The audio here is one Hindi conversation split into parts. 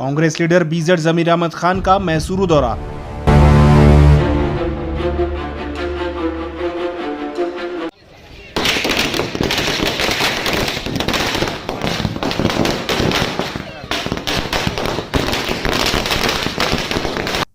कांग्रेस लीडर बीजेड जमीर अहमद खान का मैसूरू दौरा।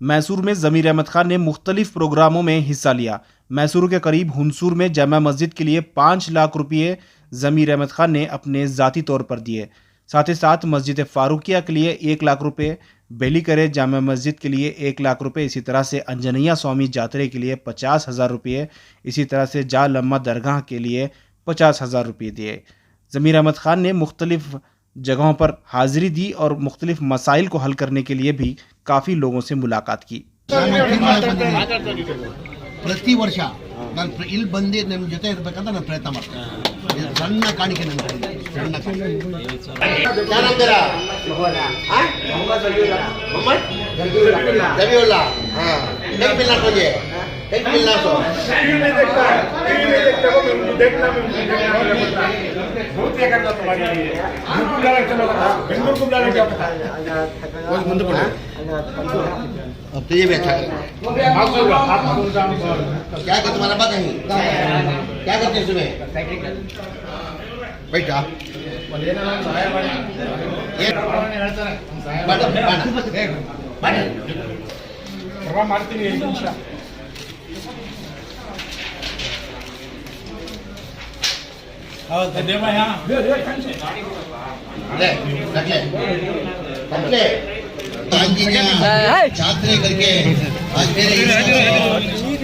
मैसूर में जमीर अहमद खान ने मुख्तलिफ प्रोग्रामों में हिस्सा लिया। मैसूर के करीब हुनसूर में जामा मस्जिद के लिए 5 लाख रुपये जमीर अहमद खान ने अपने ज़ाती तौर पर दिए। साथ ही साथ मस्जिद फारूकिया के लिए 1 लाख रुपये, बेलीकरे जामा मस्जिद के लिए 1 लाख रुपये, इसी तरह से अंजनैया स्वामी जातरे के लिए 50,000 रुपये, इसी तरह से जा लम्मा दरगाह के लिए 50,000 रुपये दिए। जमीर अहमद खान ने मुख्तलिफ जगहों पर हाजिरी दी और मुख्तलिफ मसाइल को हल करने के लिए भी काफ़ी लोगों से मुलाकात की। ಪ್ರತಿ ವರ್ಷ ನಾನು ಇಲ್ಲಿ ಬಂದು ನಿಮ್ಮ ಜೊತೆ ಇರಬೇಕಂತ ನಾನು ಪ್ರಯತ್ನ ಮಾಡ್ತೀನಿ. ಇದು ಸಣ್ಣ ಕಾಣಿಕೆ ನನ್ನ ಕಡೆ, ಸಣ್ಣ अब तो ये भी अच्छा क्या कर तुम्हारा बात नहीं क्या करते हैं सुबह बैठा छात्र करके आज मेरे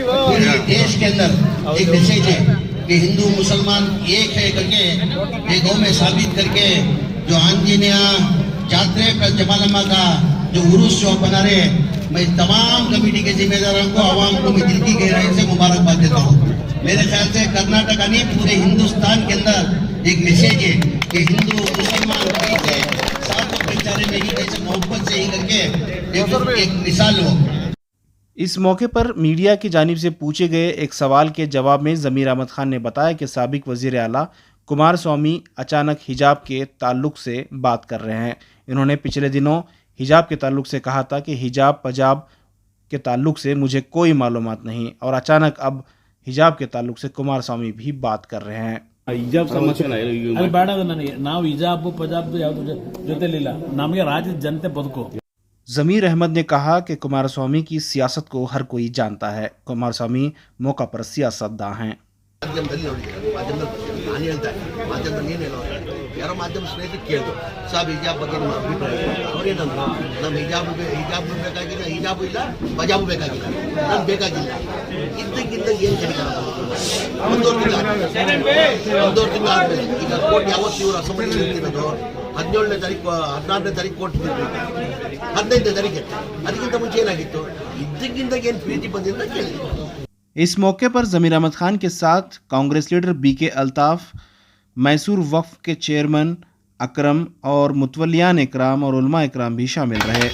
पूरे देश के अंदर एक मैसेज है कि हिंदू मुसलमान एक है करके ये गाँव में साबित करके जो आंजनेया जात्रे का जमालम्मा का जो उर्स जो बना रहे, मैं तमाम कमेटी के जिम्मेदारों को, आवाम को मैं दिल की गहराई से मुबारकबाद देता हूँ। मेरे ख्याल से कर्नाटका नहीं पूरे हिंदुस्तान के अंदर एक मैसेज है कि हिंदू मुसलमान में ही कैसे मोहब्बत से ही करके एक मिसाल हो। इस मौके पर मीडिया की जानिब से पूछे गए एक सवाल के जवाब में जमीर अहमद खान ने बताया कि साबिक वजीर आला कुमारस्वामी अचानक हिजाब के ताल्लुक से बात कर रहे हैं। इन्होंने पिछले दिनों हिजाब के ताल्लुक से कहा था कि हिजाब पजाब के ताल्लुक से मुझे कोई मालूमात नहीं, और अचानक अब हिजाब के ताल्लुक से कुमारस्वामी भी बात कर रहे हैं। ಹಿಜಾಬ್ ಸಮಸ್ಯೆ ಅಲ್ಲಿ ಬೇಡ, ನನಗೆ ನಾವು ಹಿಜಾಬ್ ಪಜಾಬ್ ಯಾವ್ದು ಜೊತೆಲಿಲ್ಲ, ನಮಗೆ ರಾಜ್ಯದ ಜನತೆ ಬದುಕು। जमीर अहमद ने कहा कि कुमारस्वामी की सियासत को हर कोई जानता है। कुमारस्वामी मौका पर सियासतदां हैं। ಯಾರೋ ಮಾಧ್ಯಮ ಸ್ನೇಹಿತರು ಕೇಳಿದ್ರು, ಸಾಬ್ ಹಿಜಾಬ್ ಬಗ್ಗೆ ನಿಮ್ಮ ಅಭಿಪ್ರಾಯ ಅವ್ರೇನಂದ್ರು, ನಮ್ಮ ಹಿಜಾಬ್ ಬೇಕಾಗಿಲ್ಲ, ಹಿಜಾಬು ಇಲ್ಲ, ಪಜಾಬು ಬೇಕಾಗಿಲ್ಲ, ನಮ್ಗೆ ಬೇಕಾಗಿಲ್ಲ. ಇದ್ದಕ್ಕಿದ್ದಂಗೆ ಏನು ಕಡಿತಾರ ಒಂದೂವರೆ ತಿಂಗಳು ಆದ್ಮೇಲೆ ಈಗ ಕೋರ್ಟ್ ಯಾವತ್ತು ಇವರು ಅಸೆಂಬ್ಲಿ ಇರ್ತಿರೋದು 17ನೇ ತಾರೀಕು 16ನೇ ತಾರೀಕು ಕೋರ್ಟ್ ಇರ್ಬೇಕು, 15ನೇ ತಾರೀಕು ಅದಕ್ಕಿಂತ ಮುಂಚೆ ಏನಾಗಿತ್ತು, ಇದ್ದಕ್ಕಿದ್ದಂಗೆ ಏನು ಪ್ರೀತಿ ಬಂದಿದ್ದ ಕೇಳಿದ್ರು। इस मौके पर जमीर अहमद खान के साथ कांग्रेस लीडर बीके अल्ताफ, मैसूर वक्फ के चेयरमैन अकरम और मुतवल्लियान इकराम और उलमा इकराम भी शामिल रहे।